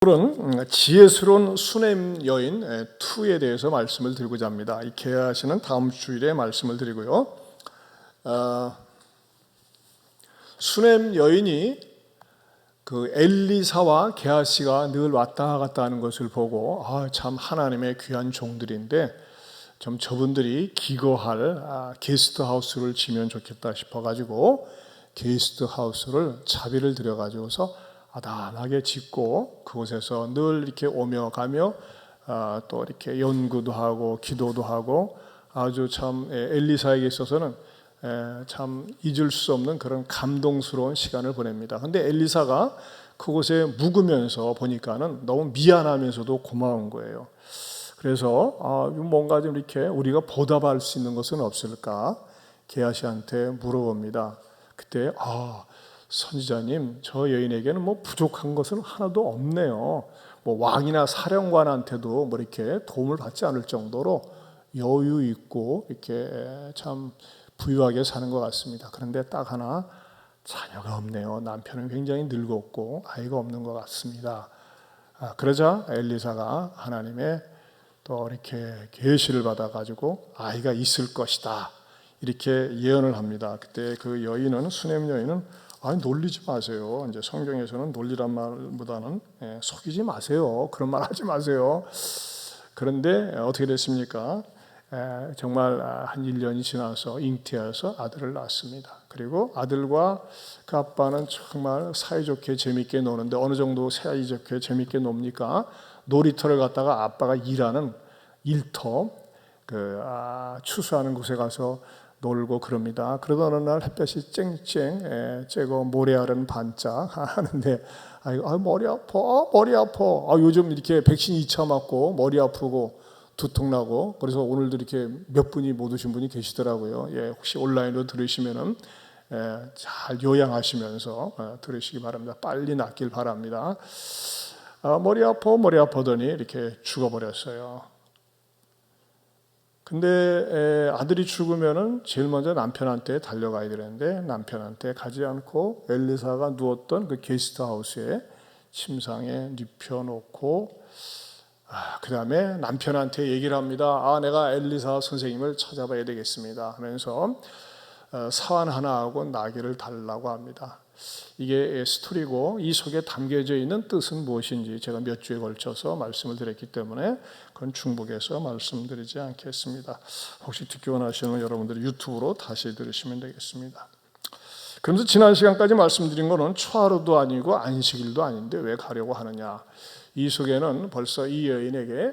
오늘은 지혜스러운 수냄 여인 2에 대해서 말씀을 드리고자 합니다. 이 개하시는 다음 주일에 말씀을 드리고요. 수냄 여인이 그 엘리사와 게하시가 늘 왔다 갔다 하는 것을 보고 참 하나님의 귀한 종들인데 좀 저분들이 기거할 게스트하우스를 지면 좋겠다 싶어가지고 게스트하우스를 자비를 들여가지고서 아담하게 짓고 그곳에서 늘 이렇게 오며 가며 또 이렇게 연구도 하고 기도도 하고 아주 참 엘리사에게 있어서는 참 잊을 수 없는 그런 감동스러운 시간을 보냅니다. 근데 엘리사가 그곳에 묵으면서 보니까는 너무 미안하면서도 고마운 거예요. 그래서 뭔가 좀 이렇게 우리가 보답할 수 있는 것은 없을까 게하시한테 물어봅니다. 그때 선지자님, 저 여인에게는 뭐 부족한 것은 하나도 없네요. 뭐 왕이나 사령관한테도 뭐 이렇게 도움을 받지 않을 정도로 여유 있고 이렇게 참 부유하게 사는 것 같습니다. 그런데 딱 하나 자녀가 없네요. 남편은 굉장히 늙었고 아이가 없는 것 같습니다. 그러자 엘리사가 하나님의 또 이렇게 계시를 받아가지고 아이가 있을 것이다 이렇게 예언을 합니다. 그때 그 여인은 수냄 여인은 놀리지 마세요. 이제 성경에서는 놀리란 말보다는 속이지 마세요. 그런 말 하지 마세요. 그런데 어떻게 됐습니까? 정말 한 1년이 지나서 잉태해서 아들을 낳았습니다. 그리고 아들과 그 아빠는 정말 사이좋게 재밌게 노는데 어느 정도 사이좋게 재밌게 놉니까? 놀이터를 갔다가 아빠가 일하는 일터 추수하는 곳에 가서 놀고 그럽니다. 그러던 어느 날 햇볕이 쨍쨍 쬐고 모래알은 반짝 하는데 머리 아파. 요즘 이렇게 백신 2차 맞고 머리 아프고 두통 나고 그래서 오늘도 이렇게 몇 분이 못 오신 분이 계시더라고요. 혹시 온라인으로 들으시면은 잘 요양하시면서 들으시기 바랍니다. 빨리 낫길 바랍니다. 머리 아파더니 이렇게 죽어버렸어요. 근데 아들이 죽으면은 제일 먼저 남편한테 달려가야 되는데 남편한테 가지 않고 엘리사가 누웠던 그 게스트하우스에 침상에 눕혀놓고 그 다음에 남편한테 얘기를 합니다. 내가 엘리사 선생님을 찾아봐야 되겠습니다 하면서 사환 하나하고 나귀를 달라고 합니다. 이게 스토리고 이 속에 담겨져 있는 뜻은 무엇인지 제가 몇 주에 걸쳐서 말씀을 드렸기 때문에 그건 중복해서 말씀드리지 않겠습니다. 혹시 듣기 원하시는 여러분들이 유튜브로 다시 들으시면 되겠습니다. 그러면서 지난 시간까지 말씀드린 거는 초하루도 아니고 안식일도 아닌데 왜 가려고 하느냐. 이 속에는 벌써 이 여인에게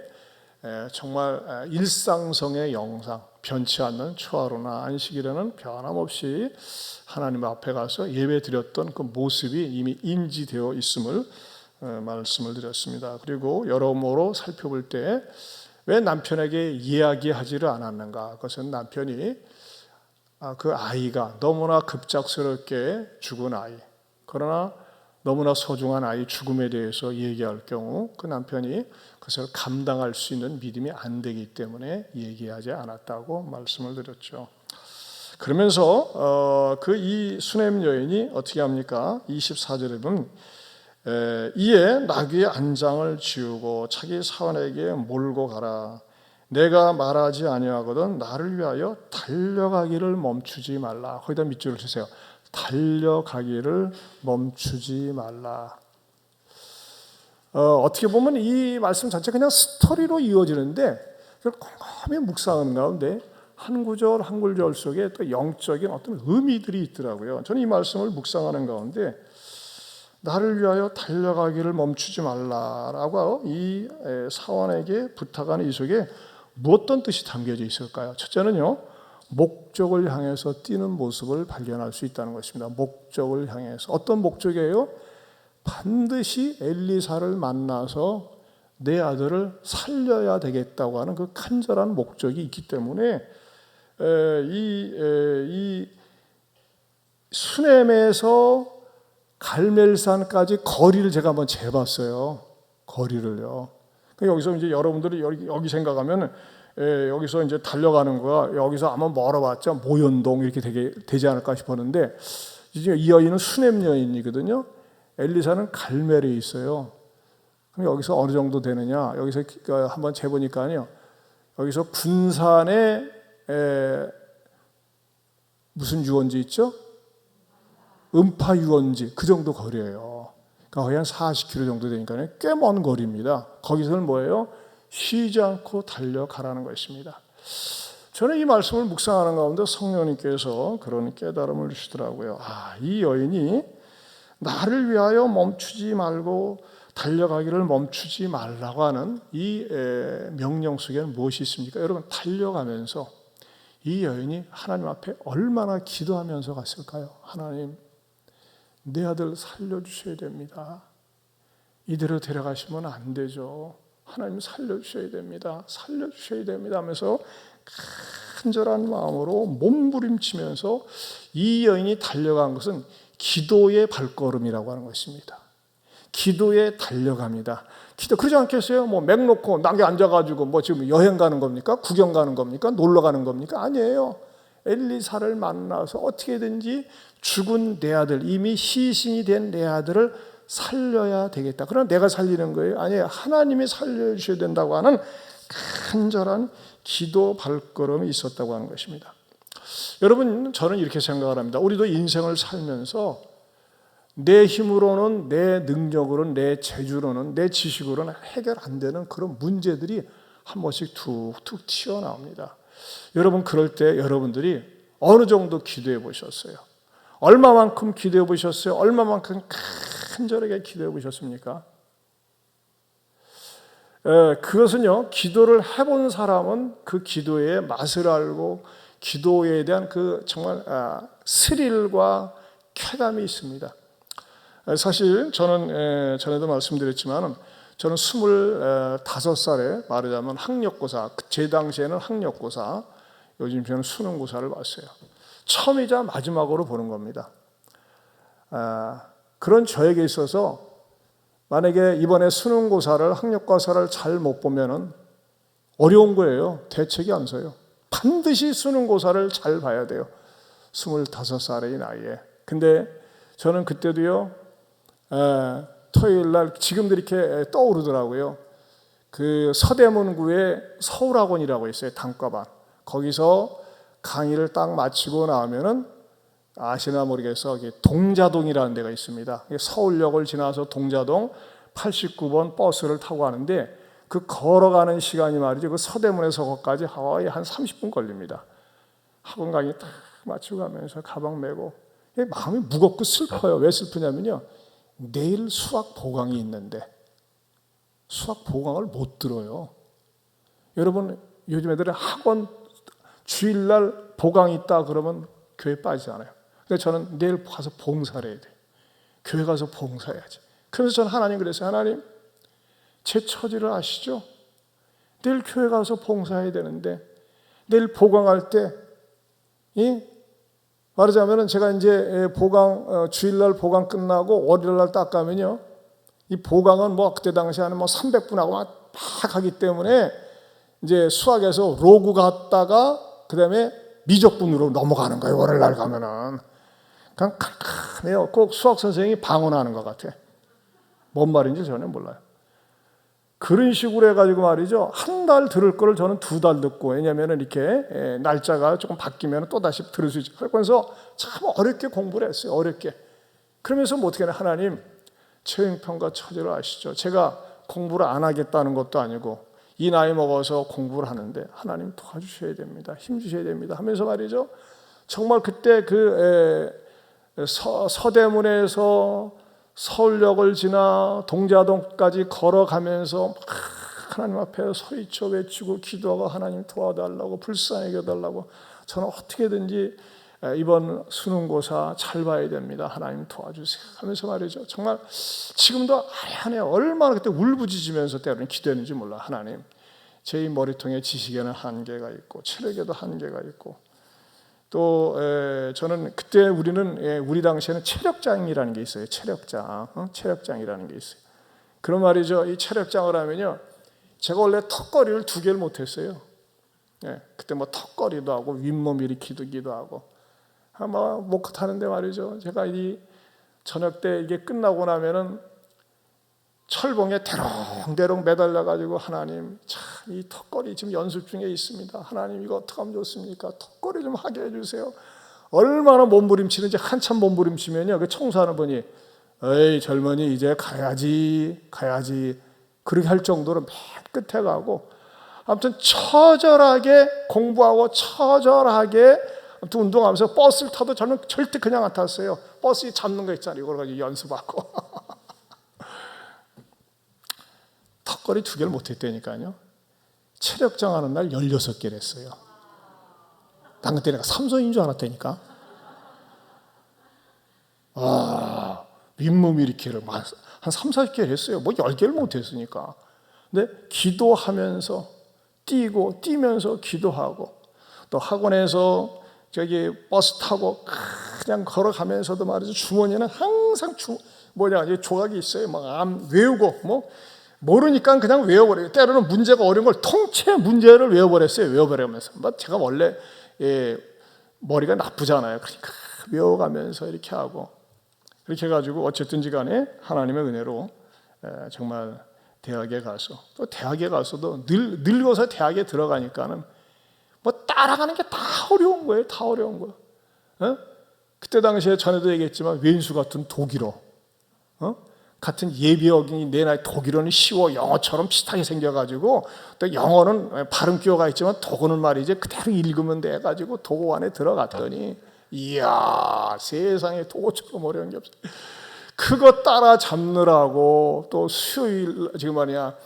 정말 일상성의 영상, 변치 않는 초하루나 안식일에는 변함없이 하나님 앞에 가서 예배 드렸던 그 모습이 이미 인지되어 있음을 말씀을 드렸습니다. 그리고 여러모로 살펴볼 때 왜 남편에게 이야기하지를 않았는가? 그것은 남편이 그 아이가 너무나 급작스럽게 죽은 아이, 그러나 너무나 소중한 아이 죽음에 대해서 얘기할 경우 그 남편이 그것을 감당할 수 있는 믿음이 안 되기 때문에 얘기하지 않았다고 말씀을 드렸죠. 그러면서 그 이 수냄 여인이 어떻게 합니까? 24절에 보면 이에 나귀의 안장을 지우고 자기 사원에게 몰고 가라. 내가 말하지 아니하거든 나를 위하여 달려가기를 멈추지 말라. 거기다 밑줄을 치세요. 달려가기를 멈추지 말라. 어떻게 보면 이 말씀 자체가 그냥 스토리로 이어지는데 꼼꼼히 묵상하는 가운데 한 구절 한 구절 속에 또 영적인 어떤 의미들이 있더라고요. 저는 이 말씀을 묵상하는 가운데 나를 위하여 달려가기를 멈추지 말라라고 이 사원에게 부탁하는 이 속에 무엇떤 뜻이 담겨져 있을까요? 첫째는요, 목적을 향해서 뛰는 모습을 발견할 수 있다는 것입니다. 목적을 향해서. 어떤 목적이에요? 반드시 엘리사를 만나서 내 아들을 살려야 되겠다고 하는 그 간절한 목적이 있기 때문에 이 수넴에서 갈멜산까지 거리를 제가 한번 재봤어요. 거리를요. 여기서 이제 여러분들이 여기 생각하면 여기서 이제 달려가는 거야. 여기서 아마 멀어봤자 모연동 이렇게 되지 않을까 싶었는데 이 여인은 수넴 여인이거든요. 엘리사는 갈멜에 있어요. 그럼 여기서 어느 정도 되느냐? 여기서 한번 재보니까요. 여기서 군산에 무슨 유원지 있죠? 음파 유원지 그 정도 거리예요. 그러니까 거의 한 40km 정도 되니까 꽤 먼 거리입니다. 거기서는 뭐예요? 쉬지 않고 달려가라는 것입니다. 저는 이 말씀을 묵상하는 가운데 성령님께서 그런 깨달음을 주시더라고요. 이 여인이 나를 위하여 멈추지 말고 달려가기를 멈추지 말라고 하는 이 명령 속에는 무엇이 있습니까? 여러분, 달려가면서 이 여인이 하나님 앞에 얼마나 기도하면서 갔을까요? 하나님, 내 아들 살려주셔야 됩니다. 이대로 데려가시면 안 되죠. 하나님 살려주셔야 됩니다. 살려주셔야 됩니다 하면서 간절한 마음으로 몸부림치면서 이 여인이 달려간 것은 기도의 발걸음이라고 하는 것입니다. 기도에 달려갑니다. 기도 그러지 않겠어요? 맥 놓고 낙에 앉아가지고 지금 여행 가는 겁니까? 구경 가는 겁니까? 놀러 가는 겁니까? 아니에요. 엘리사를 만나서 어떻게든지 죽은 내 아들, 이미 시신이 된 내 아들을 살려야 되겠다. 그러나 내가 살리는 거예요? 아니에요. 하나님이 살려주셔야 된다고 하는 간절한 기도 발걸음이 있었다고 하는 것입니다. 여러분, 저는 이렇게 생각을 합니다. 우리도 인생을 살면서 내 힘으로는, 내 능력으로는, 내 재주로는, 내 지식으로는 해결 안 되는 그런 문제들이 한 번씩 툭툭 튀어나옵니다. 여러분, 그럴 때 여러분들이 어느 정도 기도해 보셨어요? 얼마만큼 기도해 보셨어요? 얼마만큼 간절하게 기도해 보셨습니까? 그것은요, 기도를 해본 사람은 그 기도의 맛을 알고 기도에 대한 그 정말 스릴과 쾌감이 있습니다. 사실 저는 전에도 말씀드렸지만 저는 25살에 말하자면 학력고사, 제 당시에는 학력고사, 요즘 저는 수능고사를 봤어요. 처음이자 마지막으로 보는 겁니다. 그런 저에게 있어서 만약에 이번에 수능고사를 학력고사를 잘 못 보면은 어려운 거예요. 대책이 안 서요. 반드시 수능고사를 잘 봐야 돼요. 25살의 나이에. 근데 저는 그때도요, 토요일 날 지금도 이렇게 떠오르더라고요. 그 서대문구에 서울학원이라고 있어요. 단과반. 거기서 강의를 딱 마치고 나오면은 아시나 모르겠어. 동자동이라는 데가 있습니다. 서울역을 지나서 동자동 89번 버스를 타고 가는데 그 걸어가는 시간이 말이죠. 그 서대문에서 거기까지 거의 한 30분 걸립니다. 학원 강의 딱 마치고 가면서 가방 메고 마음이 무겁고 슬퍼요. 왜 슬프냐면요. 내일 수학 보강이 있는데 수학 보강을 못 들어요. 여러분, 요즘 애들은 학원 주일날 보강이 있다 그러면 교회 빠지지 않아요. 근데 저는 내일 가서 봉사를 해야 돼요. 교회 가서 봉사해야지. 그래서 저는 하나님 그랬어요. 하나님, 제 처지를 아시죠? 내일 교회 가서 봉사해야 되는데 내일 보강할 때 말하자면 제가 이제 보강 주일날 보강 끝나고 월요일날 딱 가면요, 이 보강은 그때 당시에는 300분하고 막 하기 때문에 이제 수학에서 로그 갔다가 그 다음에 미적분으로 넘어가는 거예요. 월요일날 가면은 그냥 칸칸해요. 꼭 수학 선생님이 방언하는 것 같아. 뭔 말인지 전혀 몰라요. 그런 식으로 해가지고 말이죠. 한 달 들을 거를 저는 2달 듣고, 왜냐하면 이렇게 날짜가 조금 바뀌면 또 다시 들을 수 있죠. 그래서 참 어렵게 공부를 했어요. 어렵게. 그러면서 어떻게 하냐. 하나님, 제 형편과 처지를 아시죠. 제가 공부를 안 하겠다는 것도 아니고 이 나이 먹어서 공부를 하는데 하나님 도와주셔야 됩니다. 힘 주셔야 됩니다. 하면서 말이죠. 정말 그때 서대문에서 서울역을 지나 동자동까지 걸어가면서 하나님 앞에 소리쳐 외치고 기도하고 하나님 도와달라고, 불쌍히 여겨달라고, 저는 어떻게든지 이번 수능고사 잘 봐야 됩니다. 하나님 도와주세요 하면서 말이죠. 정말 지금도 아련해. 얼마나 그때 울부짖으면서 때로는 기도했는지 몰라. 하나님, 제 머리통에 지식에는 한계가 있고 체력에도 한계가 있고, 또 저는 그때 우리 당시에는 체력장이라는 게 있어요. 체력장이라는 게 있어요. 그런 말이죠. 이 체력장을 하면요, 제가 원래 턱걸이를 2개를 못했어요. 그때 턱걸이도 하고 윗몸 일으키기도 하고 못 하는데 말이죠. 제가 이 저녁 때 이게 끝나고 나면은 철봉에 대롱대롱 매달려가지고 하나님 참 이 턱걸이 지금 연습 중에 있습니다. 하나님 이거 어떻게 하면 좋습니까? 턱걸이 좀 하게 해주세요. 얼마나 몸부림치는지 한참 몸부림치면요. 그 청소하는 분이 에이 젊은이 이제 가야지 그렇게 할 정도로 맨 끝에 가고 아무튼 처절하게 공부하고 처절하게 아무튼 운동하면서 버스를 타도 저는 절대 그냥 안 탔어요. 버스 잡는 거 있잖아요. 이걸 가지고 연습하고 턱걸이 2개를 못했다니까요. 체력장 하는 날 16개를 했어요. 난 그때 내가 삼선인 줄 알았다니까. 윗몸 일으키를 한 3, 40개를 했어요. 뭐 10개를 못했으니까. 근데 기도하면서 뛰면서 기도하고 또 학원에서 저기 버스 타고 그냥 걸어가면서도 말이죠. 주머니에는 항상 조각이 있어요. 막 외우고 뭐 모르니까 그냥 외워버려요. 때로는 문제가 어려운 걸 통째 문제를 외워버렸어요. 외워버리면서. 제가 원래 머리가 나쁘잖아요. 그러니까 외워가면서 이렇게 하고 그렇게 해가지고 어쨌든지 간에 하나님의 은혜로 정말 대학에 가서 또 대학에 가서도 늙어서 대학에 들어가니까는 뭐 따라가는 게 다 어려운 거예요. 다 어려운 거예요. 그때 당시에 전에도 얘기했지만 왼수 같은 독일어 같은 예비역이 내 나이 독일어는 쉬워 영어처럼 비슷하게 생겨가지고 또 영어는 발음 기호가 있지만 독어는 말이지 그대로 읽으면 돼가지고 독어 안에 들어갔더니 이야 세상에 독어처럼 어려운 게 없어요. 그거 따라잡느라고 또 수요일 지금 말이야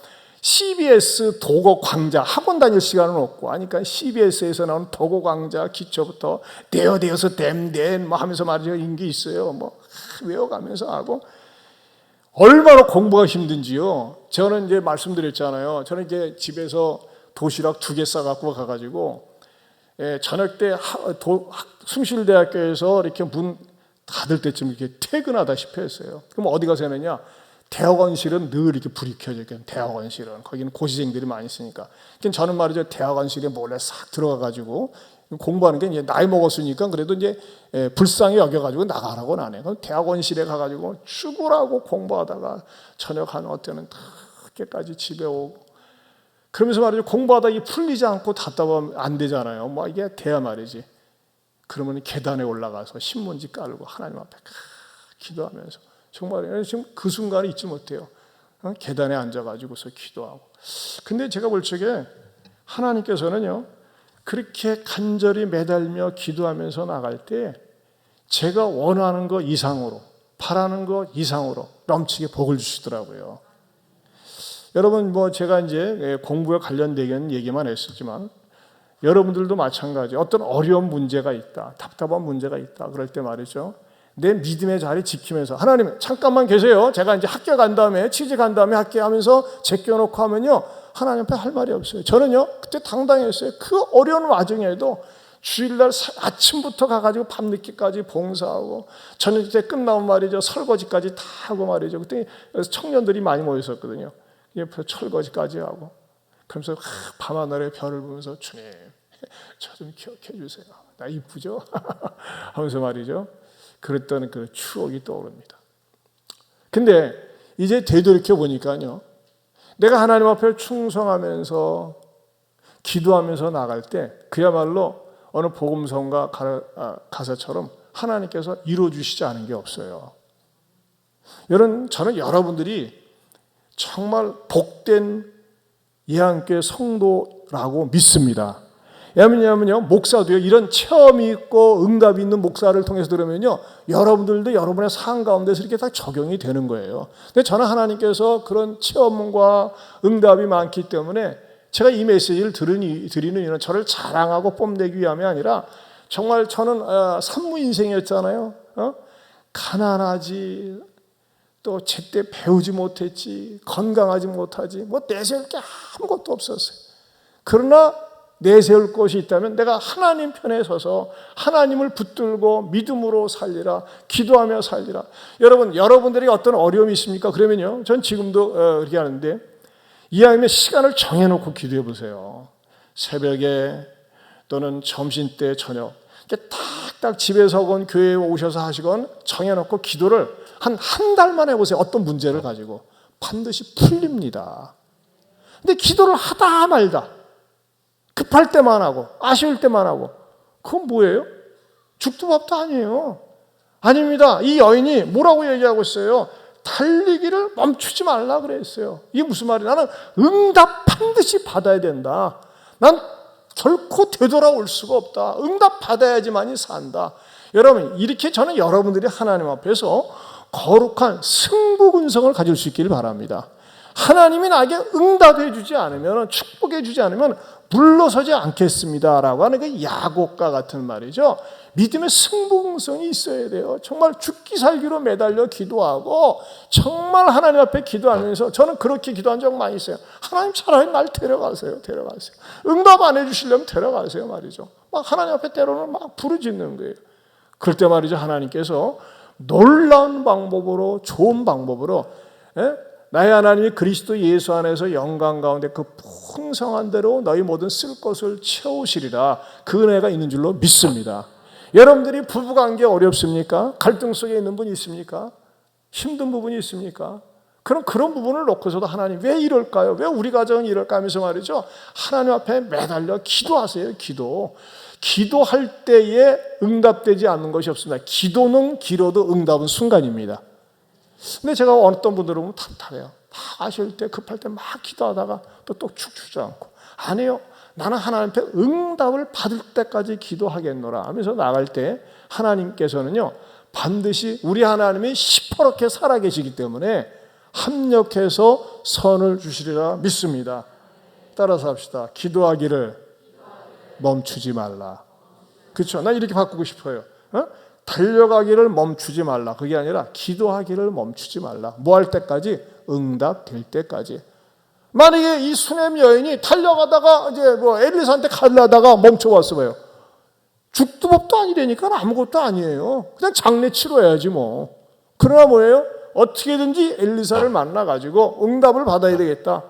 CBS 독어 강좌 학원 다닐 시간은 없고 하니까 CBS에서 나온 독어 강좌 기초부터 되어서 댐댐 뭐 하면서 말이죠 인기 있어요. 뭐 외워가면서 하고 얼마나 공부가 힘든지요. 저는 이제 말씀드렸잖아요. 저는 이제 집에서 도시락 2개 싸갖고 가가지고 저녁 때 숭실대학교에서 이렇게 문 닫을 때쯤 이렇게 퇴근하다시피 했어요. 그럼 어디 가서 하느냐? 대학원실은 늘 이렇게 불이 켜져 있거든요. 대학원실은 거기는 고시생들이 많이 있으니까. 저는 말이죠 대학원실에 몰래 싹 들어가가지고 공부하는 게 이제 나이 먹었으니까 그래도 이제 불쌍히 여겨가지고 나가라고는 안 해요. 그럼 대학원실에 가가지고 죽으라고 공부하다가 저녁 한 어때는 늦게까지 집에 오고 그러면서 말이죠 공부하다 이게 풀리지 않고 답답하면 안 되잖아요. 뭐 이게 돼야 말이지. 그러면 계단에 올라가서 신문지 깔고 하나님 앞에 기도하면서 정말 지금 그 순간을 잊지 못해요. 계단에 앉아가지고서 기도하고. 근데 제가 볼 적에 하나님께서는요. 그렇게 간절히 매달며 기도하면서 나갈 때 제가 원하는 것 이상으로 바라는 것 이상으로 넘치게 복을 주시더라고요. 여러분 뭐 제가 이제 공부에 관련된 얘기만 했었지만 여러분들도 마찬가지 어떤 어려운 문제가 있다 답답한 문제가 있다 그럴 때 말이죠 내 믿음의 자리 지키면서 하나님 잠깐만 계세요. 제가 이제 학교 간 다음에 취직한 다음에 학교 하면서 제껴놓고 하면요 하나님 앞에 할 말이 없어요. 저는요 그때 당당했어요. 그 어려운 와중에도 주일날 아침부터 가가지고 밤늦게까지 봉사하고 저는 이제 끝나면 말이죠 설거지까지 다 하고 말이죠. 그때 청년들이 많이 모여 있었거든요. 철거지까지 하고 그러면서 밤하늘의 별을 보면서 주님 저 좀 기억해 주세요. 나 이쁘죠? 하면서 말이죠. 그랬던 그 추억이 떠오릅니다. 근데 이제 되돌이켜 보니까요. 내가 하나님 앞에 충성하면서 기도하면서 나갈 때 그야말로 어느 복음성가 가사처럼 하나님께서 이루어주시지 않은 게 없어요. 저는 여러분들이 정말 복된 예한교회 성도라고 믿습니다. 왜냐하면요 목사도요 이런 체험이 있고 응답이 있는 목사를 통해서 들으면요 여러분들도 여러분의 삶 가운데서 이렇게 다 적용이 되는 거예요. 근데 저는 하나님께서 그런 체험과 응답이 많기 때문에 제가 이 메시지를 드리는 이유는 저를 자랑하고 뽐내기 위함이 아니라 정말 저는 산무 인생이었잖아요. 가난하지 또 제때 배우지 못했지 건강하지 못하지 뭐 내세울 게 아무것도 없었어요. 그러나 내세울 것이 있다면 내가 하나님 편에 서서 하나님을 붙들고 믿음으로 살리라 기도하며 살리라. 여러분들이 어떤 어려움이 있습니까? 그러면요 전 지금도 그렇게 하는데 이왕이면 시간을 정해놓고 기도해 보세요. 새벽에 또는 점심때 저녁 이렇게 탁딱 집에서 오건 교회에 오셔서 하시건 정해놓고 기도를 한 달만 해보세요. 어떤 문제를 가지고 반드시 풀립니다. 근데 기도를 하다 말다, 급할 때만 하고 아쉬울 때만 하고, 그건 뭐예요? 죽도 밥도 아니에요. 아닙니다. 이 여인이 뭐라고 얘기하고 있어요? 달리기를 멈추지 말라 그랬어요. 이게 무슨 말이야? 나는 응답 반드시 받아야 된다. 난 결코 되돌아올 수가 없다. 응답 받아야지만이 산다. 여러분, 이렇게 저는 여러분들이 하나님 앞에서 거룩한 승부근성을 가질 수 있기를 바랍니다. 하나님이 나에게 응답해 주지 않으면, 축복해 주지 않으면 물러서지 않겠습니다 라고 하는 그 야곱과 같은 말이죠. 믿음의 승부근성이 있어야 돼요. 정말 죽기 살기로 매달려 기도하고 정말 하나님 앞에 기도하면서, 저는 그렇게 기도한 적 많이 있어요. 하나님 차라리 날 데려가세요. 응답 안 해주시려면 데려가세요 말이죠. 막 하나님 앞에 때로는 막 부르짖는 거예요. 그럴 때 말이죠, 하나님께서 놀라운 방법으로, 좋은 방법으로, 나의 하나님이 그리스도 예수 안에서 영광 가운데 그 풍성한 대로 너희 모든 쓸 것을 채우시리라, 그 은혜가 있는 줄로 믿습니다. 여러분들이 부부관계 어렵습니까? 갈등 속에 있는 분이 있습니까? 힘든 부분이 있습니까? 그럼 그런 부분을 놓고서도 하나님 왜 이럴까요? 왜 우리 가정은 이럴까 하면서 말이죠, 하나님 앞에 매달려 기도하세요. 기도할 때에 응답되지 않는 것이 없습니다. 기도는 길어도 응답은 순간입니다. 근데 제가 어떤 분들은 보면 답답해요. 막 아쉬울 때, 급할 때 막 기도하다가 또 축주지 않고. 아니요, 나는 하나님 앞에 응답을 받을 때까지 기도하겠노라 하면서 나갈 때 하나님께서는요, 반드시 우리 하나님이 시퍼렇게 살아계시기 때문에 합력해서 선을 주시리라 믿습니다. 따라서 합시다. 기도하기를 멈추지 말라. 그렇죠? 난 이렇게 바꾸고 싶어요. 달려가기를 멈추지 말라. 그게 아니라 기도하기를 멈추지 말라. 뭐 할 때까지? 응답될 때까지. 만약에 이 수넴 여인이 달려가다가 이제 엘리사한테 가려다가 멈춰왔어 봐요. 죽도 법도 아니라니까 아무것도 아니에요. 그냥 장례 치러야지 뭐. 그러나 뭐예요? 어떻게든지 엘리사를 만나가지고 응답을 받아야 되겠다.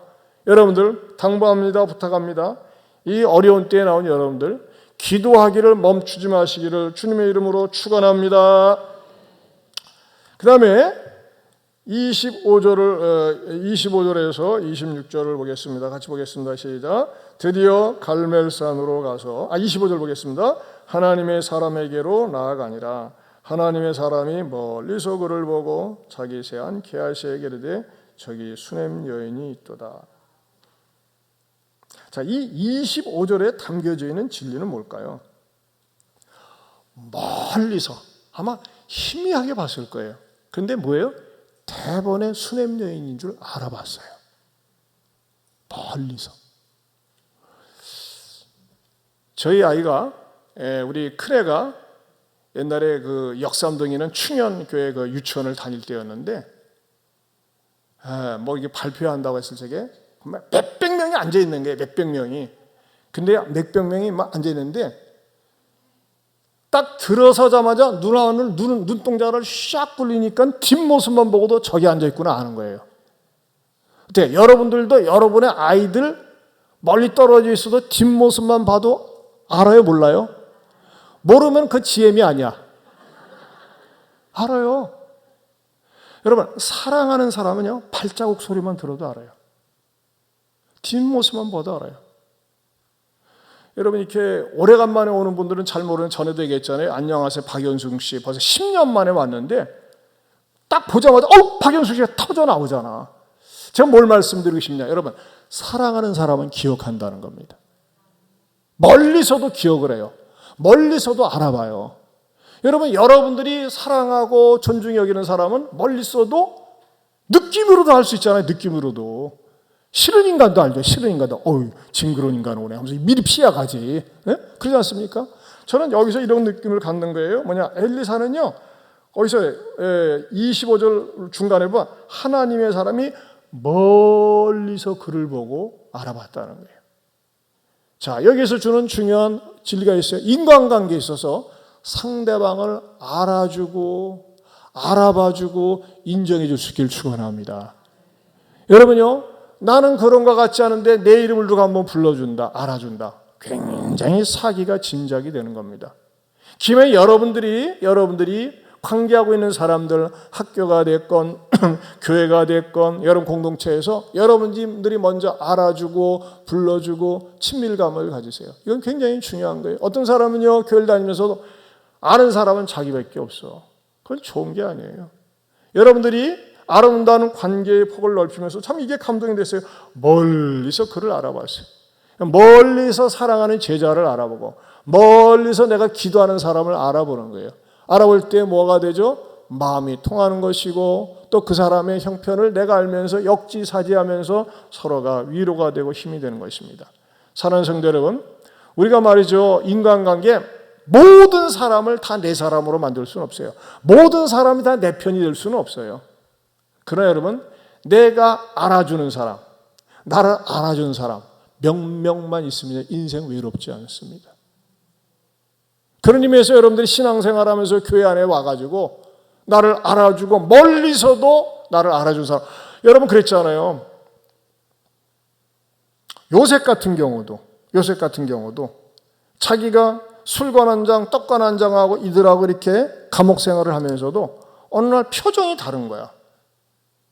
여러분들 당부합니다. 부탁합니다. 이 어려운 때에 나온 여러분들, 기도하기를 멈추지 마시기를 주님의 이름으로 축원합니다. 그 다음에 25절에서 26절을 보겠습니다. 같이 보겠습니다. 시작. 드디어 갈멜산으로 가서 25절 보겠습니다. 하나님의 사람에게로 나아가니라. 하나님의 사람이 멀리서 그를 보고 자기 세한 게하시에게 이르되 저기 수넴 여인이 있도다. 자, 이 25절에 담겨져 있는 진리는 뭘까요? 멀리서 아마 희미하게 봤을 거예요. 그런데 뭐예요? 대번에 수넴 여인인 줄 알아봤어요. 멀리서. 저희 아이가, 우리 큰애가 옛날에 그 역삼동에는 충현교회 그 유치원을 다닐 때였는데, 뭐 이게 발표한다고 했을 적에 몇백 명이 앉아 있는 거예요. 몇백 명이. 근데 몇백 명이 막 앉아 있는데 딱 들어서자마자 눈동자를 샥 굴리니까 뒷모습만 보고도 저기 앉아 있구나 아는 거예요. 어때? 여러분들도 여러분의 아이들 멀리 떨어져 있어도 뒷모습만 봐도 알아요, 몰라요? 모르면 그 지엠이 아니야. 알아요. 여러분, 사랑하는 사람은요, 발자국 소리만 들어도 알아요. 뒷모습만 봐도 알아요. 여러분, 이렇게 오래간만에 오는 분들은 잘 모르는, 전에도 얘기했잖아요. 안녕하세요, 박연숙 씨. 벌써 10년 만에 왔는데 딱 보자마자 박연숙 씨가 터져 나오잖아. 제가 뭘 말씀드리고 싶냐? 여러분, 사랑하는 사람은 기억한다는 겁니다. 멀리서도 기억을 해요. 멀리서도 알아봐요. 여러분, 여러분들이 사랑하고 존중히 여기는 사람은 멀리서도 느낌으로도 알 수 있잖아요. 느낌으로도. 싫은 인간도 알죠. 싫은 인간도 징그러운 인간 오네 하면서 미리 피해가지. 네? 그러지 않습니까? 저는 여기서 이런 느낌을 갖는 거예요. 엘리사는요, 거기서 25절 중간에 보면 하나님의 사람이 멀리서 그를 보고 알아봤다는 거예요. 자, 여기서 주는 중요한 진리가 있어요. 인간관계에 있어서 상대방을 알아주고 알아봐주고 인정해 줄 수 있기를 축원합니다. 여러분요, 나는 그런 것 같지 않은데 내 이름을 누가 한번 불러준다, 알아준다. 굉장히 사기가 짐작이 되는 겁니다. 기회 여러분들이 관계하고 있는 사람들, 학교가 됐건 교회가 됐건 여러분 공동체에서 여러분들이 먼저 알아주고 불러주고 친밀감을 가지세요. 이건 굉장히 중요한 거예요. 어떤 사람은요, 교회를 다니면서도 아는 사람은 자기밖에 없어. 그건 좋은 게 아니에요. 여러분들이 아름다운 관계의 폭을 넓히면서 참 이게 감동이 됐어요. 멀리서 그를 알아봤어요. 멀리서 사랑하는 제자를 알아보고 멀리서 내가 기도하는 사람을 알아보는 거예요. 알아볼 때 뭐가 되죠? 마음이 통하는 것이고 또 그 사람의 형편을 내가 알면서 역지사지하면서 서로가 위로가 되고 힘이 되는 것입니다. 사랑하는 성도 여러분, 우리가 말이죠, 인간관계 모든 사람을 다 내 사람으로 만들 수는 없어요. 모든 사람이 다 내 편이 될 수는 없어요. 그러나 여러분, 내가 알아주는 사람, 나를 알아주는 사람 몇 명만 있으면 인생 외롭지 않습니다. 그런 의미에서 여러분들이 신앙생활하면서 교회 안에 와가지고 나를 알아주고 멀리서도 나를 알아준 사람, 여러분 그랬잖아요. 요셉 같은 경우도 자기가 술관 한 장, 떡관 한 장하고 이들하고 이렇게 감옥 생활을 하면서도 어느 날 표정이 다른 거야.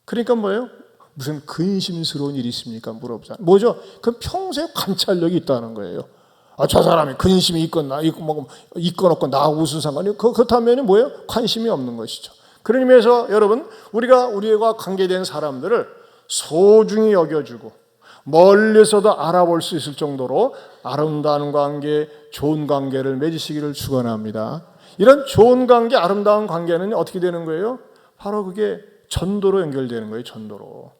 그러니까 뭐예요? 무슨 근심스러운 일이 있습니까? 물어보잖아요. 뭐죠? 그 평소에 관찰력이 있다는 거예요. 저 사람이 근심이 있건 없건 나하고 무슨 상관이에요? 그렇다면 뭐예요? 관심이 없는 것이죠. 그런 의미에서 여러분, 우리와 관계된 사람들을 소중히 여겨주고 멀리서도 알아볼 수 있을 정도로 아름다운 관계, 좋은 관계를 맺으시기를 축원합니다. 이런 좋은 관계, 아름다운 관계는 어떻게 되는 거예요? 바로 그게 전도로 연결되는 거예요. 전도로.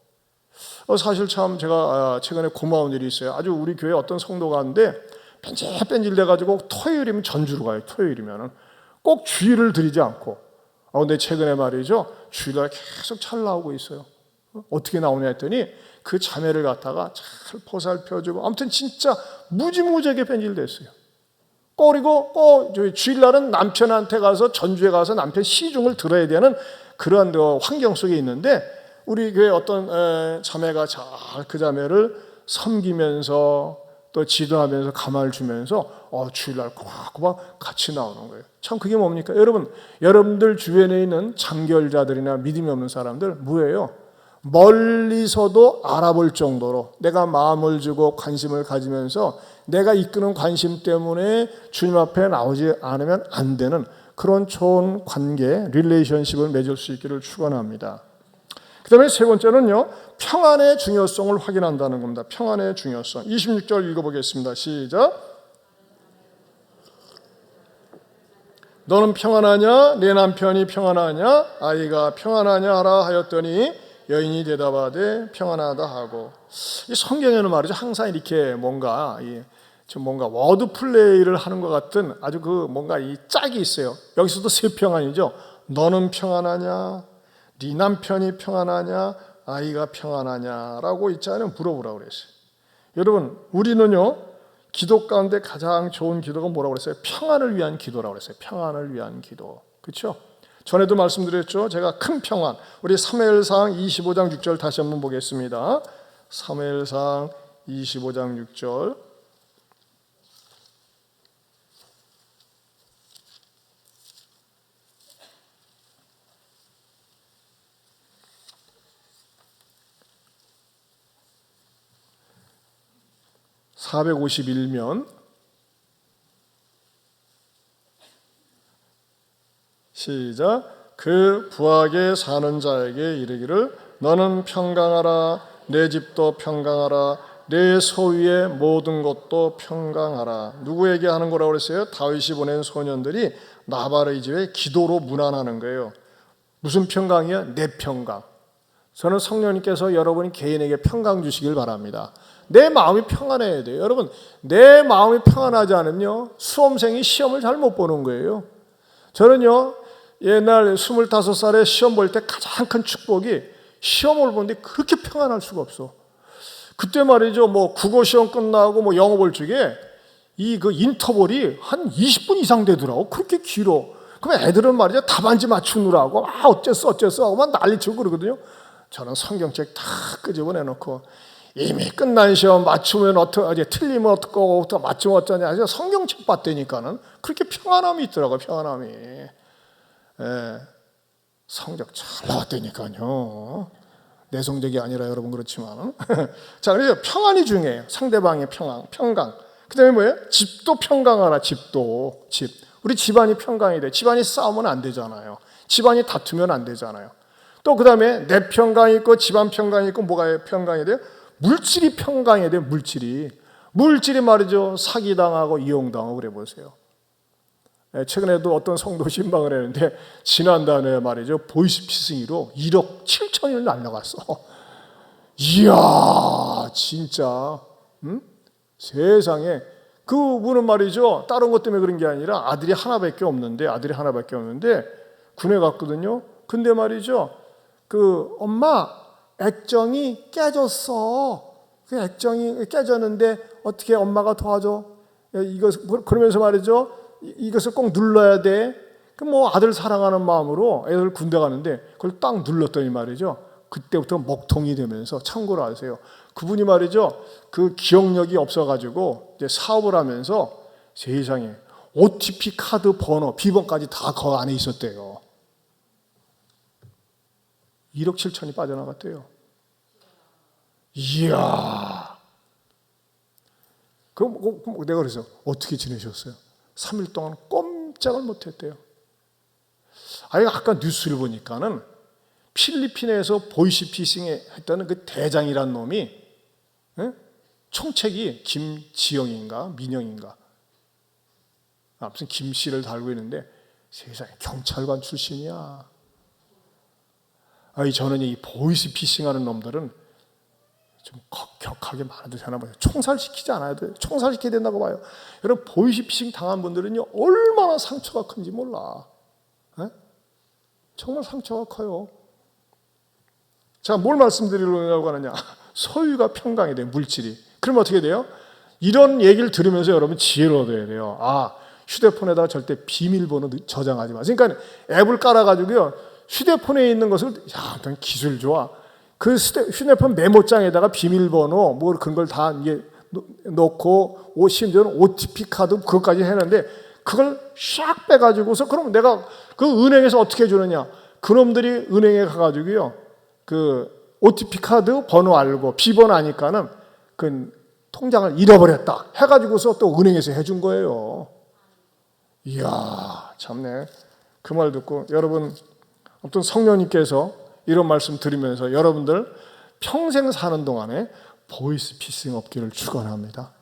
사실 참 제가 최근에 고마운 일이 있어요. 아주 우리 교회 어떤 성도가 왔는데 뺀질뺀질 돼가지고 토요일이면 전주로 가요. 토요일이면 꼭 주일을 드리지 않고. 근데 최근에 말이죠, 주일날 계속 잘 나오고 있어요. 어떻게 나오냐 했더니 그 자매를 갖다가 잘 보살펴주고, 아무튼 진짜 무지무지하게 뺀질됐어요. 그리고 주일날은 남편한테 가서 전주에 가서 남편 시중을 들어야 되는 그런 환경 속에 있는데, 우리 교회 어떤 자매가 잘 그 자매를 섬기면서 또 지도하면서 가마를 주면서 주일날 꼬박꼬박 같이 나오는 거예요. 참 그게 뭡니까? 여러분들 주변에 있는 장결자들이나 믿음이 없는 사람들 뭐예요? 멀리서도 알아볼 정도로 내가 마음을 주고 관심을 가지면서 내가 이끄는 관심 때문에 주님 앞에 나오지 않으면 안 되는 그런 좋은 관계, 릴레이션십을 맺을 수 있기를 축원합니다. 그 다음에 세 번째는요, 평안의 중요성을 확인한다는 겁니다. 평안의 중요성. 26절 읽어보겠습니다. 시작. 너는 평안하냐? 내 남편이 평안하냐? 아이가 평안하냐 하라 하였더니 여인이 대답하되 평안하다 하고. 이 성경에는 말이죠, 항상 이렇게 뭔가 워드 플레이를 하는 것 같은 아주 뭔가 이 짝이 있어요. 여기서도 세 평안이죠. 너는 평안하냐? 네 남편이 평안하냐? 아이가 평안하냐라고 있잖아요. 물어보라고 그랬어요. 여러분, 우리는요, 기도 가운데 가장 좋은 기도가 뭐라고 그랬어요? 평안을 위한 기도라고 그랬어요. 평안을 위한 기도. 그렇죠? 전에도 말씀드렸죠. 제가 큰 평안. 우리 사무엘상 25장 6절 다시 한번 보겠습니다. 사무엘상 25장 6절. (451면) 시작. 그 부하게 사는 자에게 이르기를 너는 평강하라. 내 집도 평강하라. 내 소유의 모든 것도 평강하라. 누구에게 하는 거라고 그랬어요? 다윗이 보낸 소년들이 나발의 집에 기도로 문안하는 거예요. 무슨 평강이야? 내 평강. 저는 성령님께서 여러분이 개인에게 평강 주시길 바랍니다. 내 마음이 평안해야 돼요. 여러분, 내 마음이 평안하지 않으면요, 수험생이 시험을 잘 못 보는 거예요. 저는요, 옛날 25살에 시험 볼 때 가장 큰 축복이 시험을 보는데 그렇게 평안할 수가 없어. 그때 말이죠, 국어 시험 끝나고 영어 볼 적에 그 인터벌이 한 20분 이상 되더라고. 그렇게 길어. 그럼 애들은 말이죠, 답안지 맞추느라고 어째서 하고만 난리치고 그러거든요. 저는 성경책 다 끄집어내놓고 이미 끝난 시험 맞추면 어떡하지, 틀리면 어떡하고 맞추면 어쩌냐, 성경책 봤다니까는 그렇게 평안함이 있더라고요. 평안함이. 예, 성적 잘 나왔다니까요. 내 성적이 아니라 여러분 그렇지만. 자, 그래서 평안이 중요해요. 상대방의 평강. 그 다음에 뭐예요? 집도 평강하라, 집도. 집. 우리 집안이 평강이 돼. 집안이 싸우면 안 되잖아요. 집안이 다투면 안 되잖아요. 또 그 다음에 내 평강이 있고 집안 평강이 있고 뭐가 평강이 돼요? 물질이 평강이 돼요. 물질이 말이죠. 사기당하고 이용당하고 그래 보세요. 최근에도 어떤 성도 신방을 했는데 지난달에 말이죠. 보이스피싱으로 1억 7천을 날려갔어. 이야 진짜 세상에 그분은 말이죠. 다른 것 때문에 그런 게 아니라 아들이 하나밖에 없는데 군에 갔거든요. 근데 말이죠. 그 엄마 액정이 깨졌어. 그 액정이 깨졌는데 어떻게 엄마가 도와줘? 그러면서 말이죠. 이것을 꼭 눌러야 돼. 그럼 뭐 아들 사랑하는 마음으로 애들 군대 가는데 그걸 딱 눌렀더니 말이죠. 그때부터 먹통이 되면서 참고로 아세요. 그분이 말이죠. 그 기억력이 없어가지고 이제 사업을 하면서 세상에 OTP 카드 번호, 비번까지 다 그 안에 있었대요. 1억 7천이 빠져나갔대요. 이야. 그럼 내가 그래서 어떻게 지내셨어요? 3일 동안 꼼짝을 못했대요. 아까 뉴스를 보니까는 필리핀에서 보이스피싱 했다는 그 대장이란 놈이 총책이 김지영인가 민영인가 아무튼 김씨를 달고 있는데 세상에 경찰관 출신이야. 저는 이 보이스피싱하는 놈들은 좀 격하게 말해도 되나 봐요. 총살시키지 않아야 돼요. 총살시켜야 된다고 봐요. 여러분 보이스피싱 당한 분들은요 얼마나 상처가 큰지 몰라. 정말 상처가 커요. 자, 뭘 말씀드리려고 하느냐. 소유가 평강이 돼요. 물질이. 그러면 어떻게 돼요? 이런 얘기를 들으면서 여러분 지혜를 얻어야 돼요. 휴대폰에다가 절대 비밀번호 저장하지 마세요. 그러니까 앱을 깔아가지고요 휴대폰에 있는 것을 기술 좋아. 그 휴대폰 메모장에다가 비밀번호 뭐 그런 걸 다 이게 넣고 심지어는 OTP 카드 그것까지 해놨는데 그걸 샥 빼가지고서 그럼 내가 그 은행에서 어떻게 해주느냐. 그놈들이 은행에 가가지고요 그 OTP 카드 번호 알고 비번호 아니까는 그 통장을 잃어버렸다 해가지고서 또 은행에서 해준 거예요. 이야 참네. 그 말 듣고 여러분 어떤 성령님께서 이런 말씀 들으면서 여러분들 평생 사는 동안에 보이스피싱 없기를 축원합니다.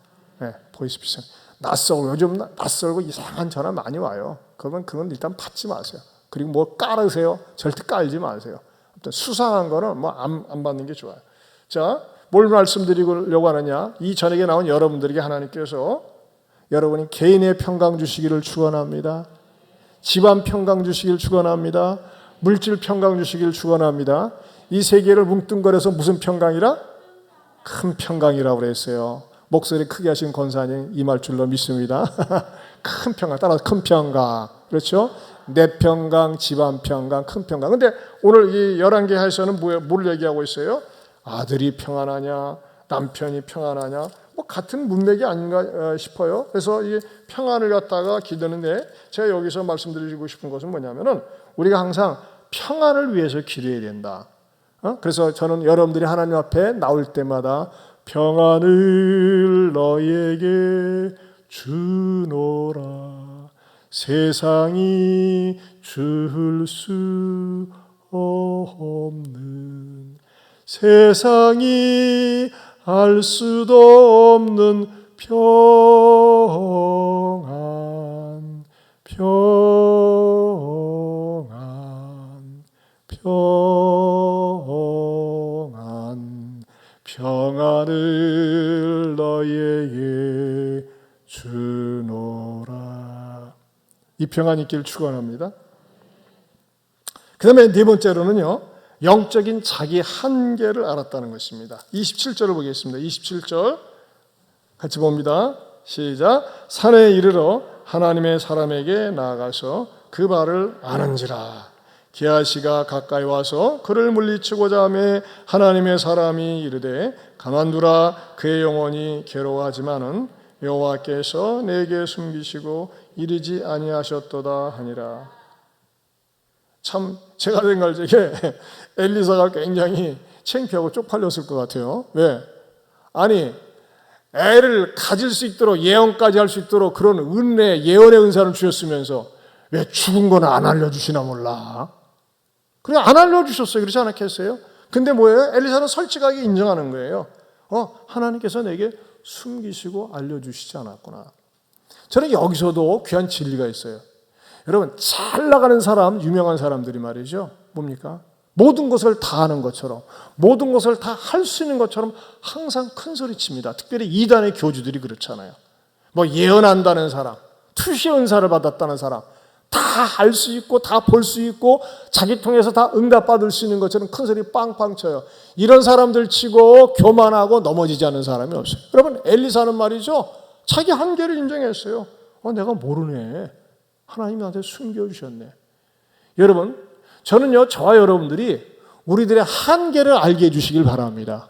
보이스피싱 낯설고 요즘 낯설고 이상한 전화 많이 와요. 그건 일단 받지 마세요. 그리고 뭐 깔으세요? 절대 깔지 마세요. 수상한 거는 뭐 안 받는 게 좋아요. 자, 뭘 말씀드리려고 하느냐? 이 저녁에 나온 여러분들에게 하나님께서 여러분이 개인의 평강 주시기를 축원합니다. 집안 평강 주시기를 축원합니다. 물질 평강 주시기를 축원합니다. 이 세계를 뭉뚱거려서 무슨 평강이라? 큰 평강이라고 그랬어요. 목소리 크게 하신 권사님 이 말 줄로 믿습니다. 큰 평강, 따라서 큰 평강. 그렇죠? 내 평강, 집안 평강, 큰 평강. 근데 오늘 이 11개에서는 뭘 얘기하고 있어요? 아들이 평안하냐, 남편이 평안하냐, 뭐 같은 문맥이 아닌가 싶어요. 그래서 이 평안을 갖다가 기도하는데 제가 여기서 말씀드리고 싶은 것은 뭐냐면은 우리가 항상 평안을 위해서 기도해야 된다. 그래서 저는 여러분들이 하나님 앞에 나올 때마다 평안을 너에게 주노라. 세상이 줄 수 없는 세상이 알 수도 없는 평안 평안을 너에게 주노라. 이 평안이 있기를 축원합니다. 그 다음에 네 번째로는요 영적인 자기 한계를 알았다는 것입니다. 27절을 보겠습니다. 27절 같이 봅니다. 시작. 산에 이르러 하나님의 사람에게 나아가서 그 발을 아는지라. 게하시가 가까이 와서 그를 물리치고자 하매 하나님의 사람이 이르되 가만두라. 그의 영혼이 괴로워하지만은 여호와께서 내게 숨기시고 이르지 아니하셨도다 하니라. 참 제가 생각할 적에 엘리사가 굉장히 창피하고 쪽팔렸을 것 같아요. 왜? 아니 애를 가질 수 있도록 예언까지 할 수 있도록 그런 은혜, 예언의 은사를 주셨으면서 왜 죽은 건 안 알려주시나 몰라. 그래 안 알려주셨어요. 그렇지 않았겠어요? 근데 뭐예요? 엘리사는 솔직하게 인정하는 거예요. 하나님께서 내게 숨기시고 알려주시지 않았구나. 저는 여기서도 귀한 진리가 있어요. 여러분 잘 나가는 사람, 유명한 사람들이 말이죠. 뭡니까? 모든 것을 다 하는 것처럼, 모든 것을 다 할 수 있는 것처럼 항상 큰 소리 칩니다. 특별히 이단의 교주들이 그렇잖아요. 뭐 예언한다는 사람, 투시 은사를 받았다는 사람, 다 할 수 있고 다 볼 수 있고 자기 통해서 다 응답받을 수 있는 것처럼 큰 소리 빵빵 쳐요. 이런 사람들 치고 교만하고 넘어지지 않는 사람이 없어요. 여러분 엘리사는 말이죠. 자기 한계를 인정했어요. 내가 모르네. 하나님이 나한테 숨겨주셨네. 여러분 저는요 저와 여러분들이 우리들의 한계를 알게 해주시길 바랍니다.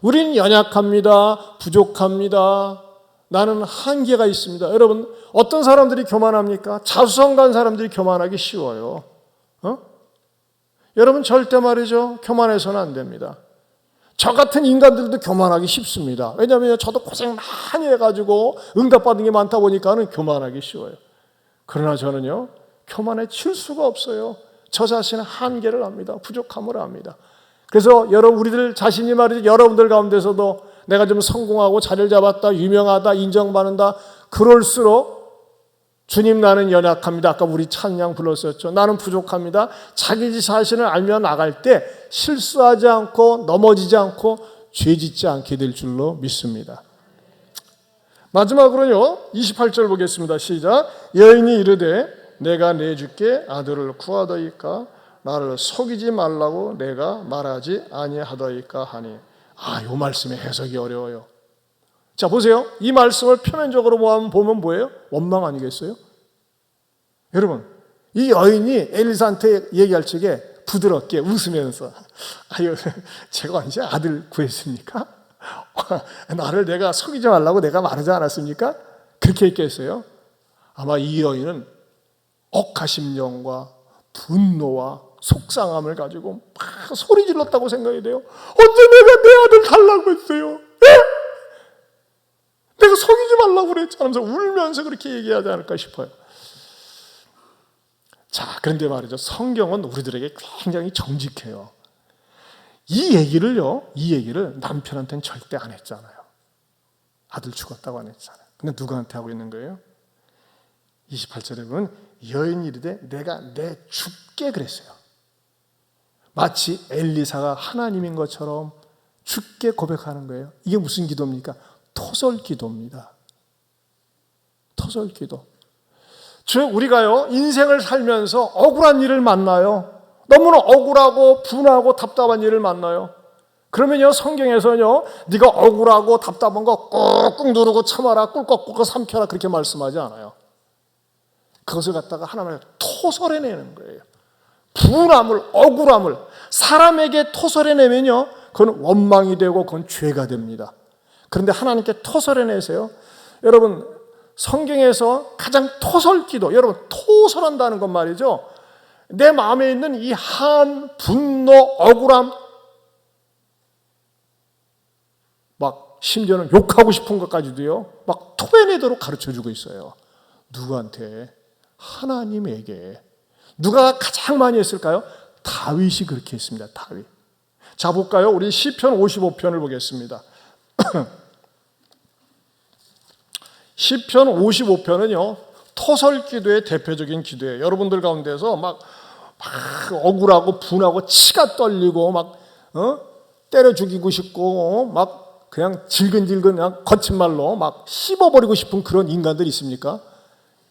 우리는 연약합니다. 부족합니다. 나는 한계가 있습니다. 여러분 어떤 사람들이 교만합니까? 자수성가한 사람들이 교만하기 쉬워요. 여러분 절대 말이죠. 교만해서는 안 됩니다. 저 같은 인간들도 교만하기 쉽습니다. 왜냐하면 저도 고생 많이 해가지고 응답받은 게 많다 보니까는 교만하기 쉬워요. 그러나 저는요 교만해질 수가 없어요. 저 자신의 한계를 압니다. 부족함을 압니다. 그래서 우리들 자신이 말이죠. 여러분들 가운데서도 내가 좀 성공하고 자리를 잡았다, 유명하다, 인정받는다. 그럴수록 주님 나는 연약합니다. 아까 우리 찬양 불렀었죠. 나는 부족합니다. 자기 자신을 알며 나갈 때 실수하지 않고 넘어지지 않고 죄짓지 않게 될 줄로 믿습니다. 마지막으로요. 28절 보겠습니다. 시작. 여인이 이르되 내가 내 주께 아들을 구하더이까 나를 속이지 말라고 내가 말하지 아니하더이까 하니. 이 말씀의 해석이 어려워요. 자 보세요. 이 말씀을 표면적으로 보면 뭐예요? 원망 아니겠어요? 여러분 이 여인이 엘리사한테 얘기할 적에 부드럽게 웃으면서 제가 언제 아들 구했습니까? 나를 내가 속이지 말라고 내가 말하지 않았습니까? 그렇게 했겠어요? 아마 이 여인은 억하심령과 분노와 속상함을 가지고 막 소리 질렀다고 생각이 돼요. 언제 내가 내 아들 달라고 했어요? 내가 속이지 말라고 그랬지 하면서 울면서 그렇게 얘기하지 않을까 싶어요. 자, 그런데 말이죠. 성경은 우리들에게 굉장히 정직해요. 이 얘기를 남편한테는 절대 안 했잖아요. 아들 죽었다고 안 했잖아요. 근데 누구한테 하고 있는 거예요? 28절에 보면 여인이 이르되 내가 내 주께 그랬어요. 마치 엘리사가 하나님인 것처럼 주께 고백하는 거예요. 이게 무슨 기도입니까? 토설 기도입니다. 토설 기도. 즉 우리가요 인생을 살면서 억울한 일을 만나요. 너무나 억울하고 분하고 답답한 일을 만나요. 그러면요 성경에서는요 네가 억울하고 답답한 거 꾹꾹 누르고 참아라, 꿀꺽꿀꺽 삼켜라 그렇게 말씀하지 않아요. 그것을 갖다가 하나님을 토설해내는 거예요. 분함을, 억울함을 사람에게 토설해내면요 그건 원망이 되고 그건 죄가 됩니다. 그런데 하나님께 토설해내세요. 여러분 성경에서 가장 토설기도, 여러분 토설한다는 건 말이죠 내 마음에 있는 이 한, 분노, 억울함 막 심지어는 욕하고 싶은 것까지도요 막 토해내도록 가르쳐주고 있어요. 누구한테? 하나님에게. 누가 가장 많이 했을까요? 다윗이 그렇게 했습니다. 다윗. 자 볼까요? 우리 시편 55편을 보겠습니다. 시편 55편은요 토설 기도의 대표적인 기도예요. 여러분들 가운데서 막 억울하고 분하고 치가 떨리고 막 때려 죽이고 싶고 막 그냥 질근질근 그냥 거친 말로 막 씹어버리고 싶은 그런 인간들이 있습니까?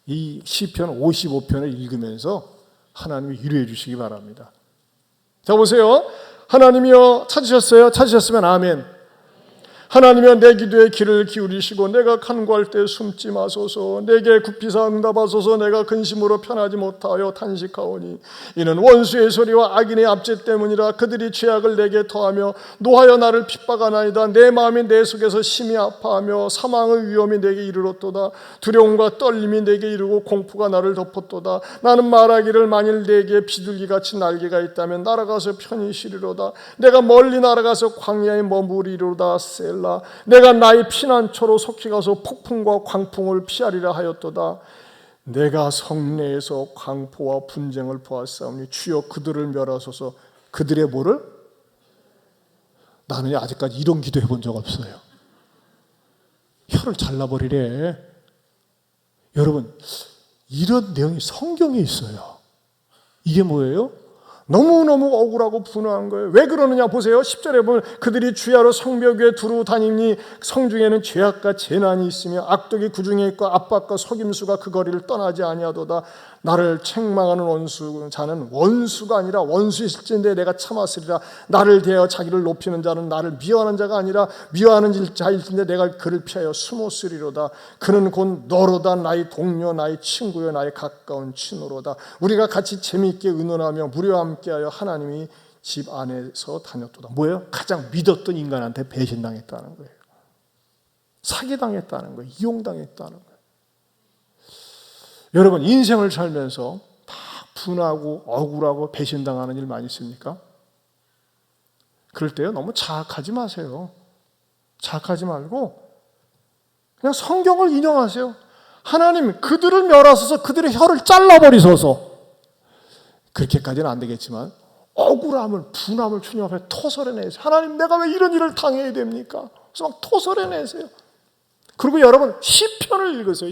이 시편 55편을 읽으면서 하나님이 위로해 주시기 바랍니다. 자 보세요. 하나님이여 찾으셨어요? 찾으셨으면 아멘. 하나님이여 내 기도에 귀를 기울이시고 내가 간구할 때 숨지 마소서. 내게 굽히사 응답하소서. 내가 근심으로 편하지 못하여 탄식하오니 이는 원수의 소리와 악인의 압제 때문이라. 그들이 죄악을 내게 더하며 노하여 나를 핍박하나이다. 내 마음이 내 속에서 심히 아파하며 사망의 위험이 내게 이르렀도다. 두려움과 떨림이 내게 이르고 공포가 나를 덮었도다. 나는 말하기를 만일 내게 비둘기같이 날개가 있다면 날아가서 편히 쉬리로다. 내가 멀리 날아가서 광야에 머무리로다. 셀라. 내가 나의 피난처로 속히 가서 폭풍과 광풍을 피하리라 하였도다. 내가 성내에서 광포와 분쟁을 보았사오니 주여 그들을 멸하소서. 그들의 뭐를? 나는 아직까지 이런 기도해 본 적 없어요. 혀를 잘라버리래. 여러분, 이런 내용이 성경에 있어요. 이게 뭐예요? 너무너무 억울하고 분노한 거예요. 왜 그러느냐 보세요. 10절에 보면 그들이 주야로 성벽 위에 두루 다니니 성중에는 죄악과 재난이 있으며 악독이 그중에 있고 압박과 속임수가 그 거리를 떠나지 아니하도다. 나를 책망하는 원수 자는 원수가 아니라 원수일진데 내가 참았으리라. 나를 대하여 자기를 높이는 자는 나를 미워하는 자가 아니라 미워하는 자일진데 내가 그를 피하여 숨었으리로다. 그는 곧 너로다. 나의 동료, 나의 친구요, 나의 가까운 친구로다. 우리가 같이 재미있게 의논하며 무료와 함께하여 하나님이 집 안에서 다녔도다. 뭐예요? 가장 믿었던 인간한테 배신당했다는 거예요. 사기당했다는 거예요. 이용당했다는 거예요. 여러분, 인생을 살면서 막 분하고 억울하고 배신당하는 일 많이 있습니까? 그럴 때요, 너무 자학하지 마세요. 자학하지 말고 그냥 성경을 인용하세요. 하나님, 그들을 멸하소서. 그들의 혀를 잘라버리소서. 그렇게까지는 안 되겠지만 억울함을, 분함을 주님 앞에 토설해내세요. 하나님, 내가 왜 이런 일을 당해야 됩니까? 그래서 막 토설해내세요. 그리고 여러분, 시편을 읽으세요.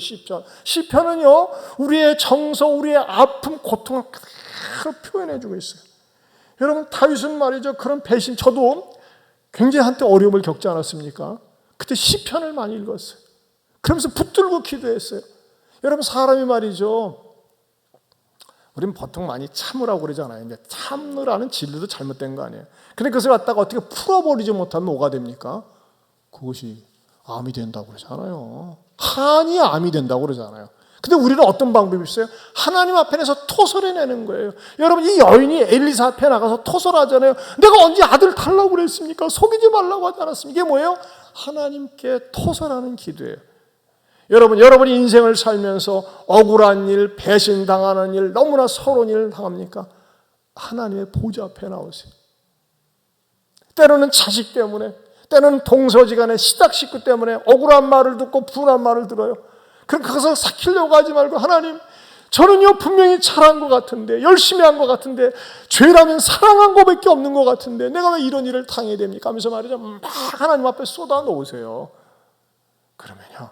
시편은요, 우리의 정서, 우리의 아픔, 고통을 그대로 표현해주고 있어요. 여러분, 다윗은 말이죠, 그런 배신, 저도 굉장히 한때 어려움을 겪지 않았습니까? 그때 시편을 많이 읽었어요. 그러면서 붙들고 기도했어요. 여러분, 사람이 말이죠, 우리는 보통 많이 참으라고 그러잖아요. 근데 참느라는 진리도 잘못된 거 아니에요. 근데 그것을 갖다가 어떻게 풀어버리지 못하면 뭐가 됩니까? 그것이 암이 된다고 그러잖아요. 한이 암이 된다고 그러잖아요. 근데 우리는 어떤 방법이 있어요? 하나님 앞에 내서 토설해내는 거예요. 여러분, 이 여인이 엘리사 앞에 나가서 토설하잖아요. 내가 언제 아들 달라고 그랬습니까? 속이지 말라고 하지 않았습니까? 이게 뭐예요? 하나님께 토설하는 기도예요. 여러분이 인생을 살면서 억울한 일, 배신당하는 일, 너무나 서러운 일을 당합니까? 하나님의 보좌 앞에 나오세요. 때로는 자식 때문에, 때로는 동서지간에 시댁 식구 때문에 억울한 말을 듣고 분한 말을 들어요. 그럼 그것을 삭히려고 하지 말고, 하나님, 저는요 분명히 잘한 것 같은데, 열심히 한 것 같은데, 죄라면 사랑한 것밖에 없는 것 같은데 내가 왜 이런 일을 당해야 됩니까? 하면서 말이죠, 막 하나님 앞에 쏟아 놓으세요. 그러면요,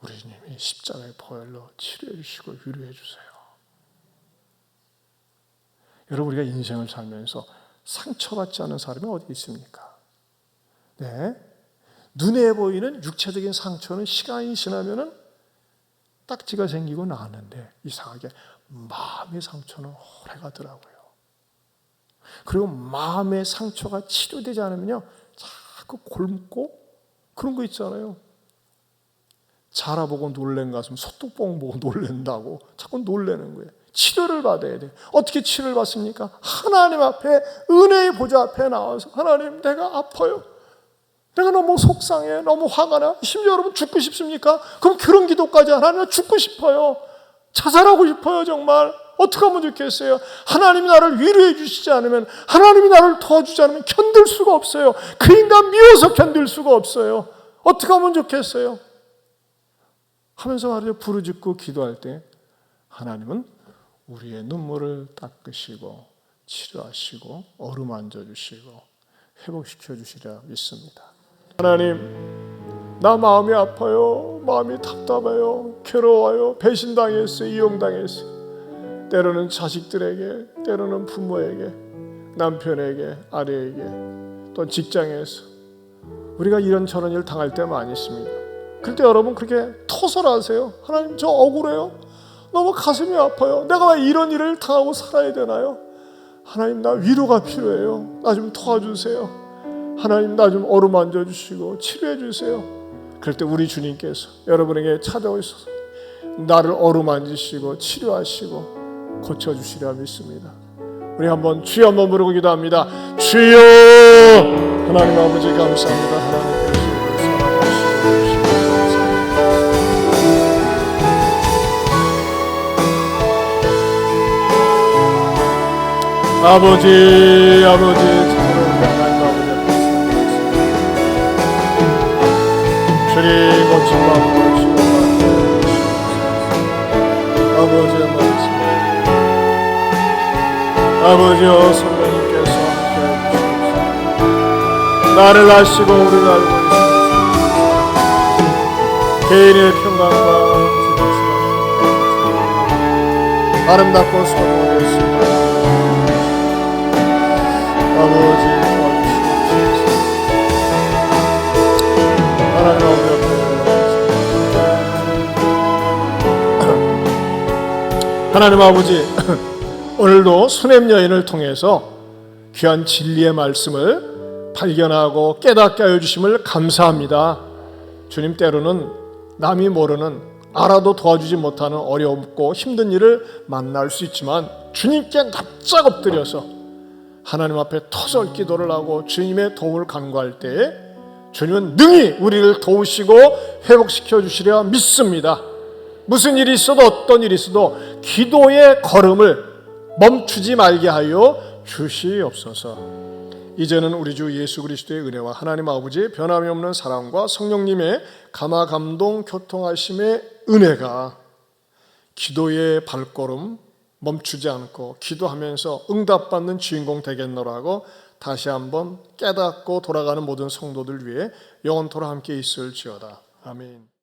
우리 주님이 십자가의 보혈로 치료해 주시고 위로해 주세요. 여러분, 우리가 인생을 살면서 상처받지 않은 사람이 어디 있습니까? 네, 눈에 보이는 육체적인 상처는 시간이 지나면은 딱지가 생기고 나는데 이상하게 마음의 상처는 오래 가더라고요. 그리고 마음의 상처가 치료되지 않으면요, 자꾸 곪고 그런 거 있잖아요. 자라보고 놀란 가슴 소뚜껑 보고 놀란다고 자꾸 놀라는 거예요. 치료를 받아야 돼요. 어떻게 치료를 받습니까? 하나님 앞에, 은혜의 보좌 앞에 나와서, 하나님, 내가 아파요. 내가 너무 속상해. 너무 화가 나. 심지어 여러분 죽고 싶습니까? 그럼 그런 기도까지 하나님, 죽고 싶어요. 자살하고 싶어요. 정말 어떻게 하면 좋겠어요? 하나님이 나를 위로해 주시지 않으면, 하나님이 나를 도와주지 않으면 견딜 수가 없어요. 그 인간 미워서 견딜 수가 없어요. 어떻게 하면 좋겠어요? 하면서 말이죠, 부르짖고 기도할 때 하나님은 우리의 눈물을 닦으시고 치료하시고 어루만져 주시고 회복시켜 주시리라 믿습니다. 하나님, 나 마음이 아파요. 마음이 답답해요. 괴로워요. 배신당했어요. 이용당했어요. 때로는 자식들에게, 때로는 부모에게, 남편에게, 아내에게, 또 직장에서 우리가 이런저런 일 당할 때 많이 있습니다. 그럴 때 여러분 그렇게 토설하세요. 하나님, 저 억울해요. 너무 가슴이 아파요. 내가 왜 이런 일을 당하고 살아야 되나요? 하나님, 나 위로가 필요해요. 나 좀 도와주세요. 하나님 나 좀 어루만져 주시고 치료해 주세요. 그럴 때 우리 주님께서 여러분에게 찾아오셔서 나를 어루만지시고 치료하시고 고쳐주시리라 믿습니다. 우리 한번 주여 한번 부르고 기도합니다. 주여! 하나님 아버지 감사합니다. 하나님께서 아버지 참으로 하나님 아버지 주님 고침 받고 치료받고 아버지의 말씀 아버지여 성령님께서 함께해 주시옵소서. 나를 아시고 우리를 알고 있습니다. 개인의 평강과 주님 시간 아름답고 소중하겠습니다. 아버지 도와주시옵소서. 하나님 아버지 하나님 아버지 오늘도 수냄 여인을 통해서 귀한 진리의 말씀을 발견하고 깨닫게 하여 주심을 감사합니다. 주님 때로는 남이 모르는 알아도 도와주지 못하는 어렵고 힘든 일을 만날 수 있지만 주님께 납작 엎드려서 하나님 앞에 터설 기도를 하고 주님의 도움을 간구할 때에 주님은 능히 우리를 도우시고 회복시켜 주시리라 믿습니다. 무슨 일이 있어도 어떤 일이 있어도 기도의 걸음을 멈추지 말게 하여 주시옵소서. 이제는 우리 주 예수 그리스도의 은혜와 하나님 아버지의 변함이 없는 사랑과 성령님의 감화 감동 교통하심의 은혜가 기도의 발걸음 멈추지 않고 기도하면서 응답받는 주인공 되겠노라고 다시 한번 깨닫고 돌아가는 모든 성도들 위해 영원토록 함께 있을지어다. 아멘.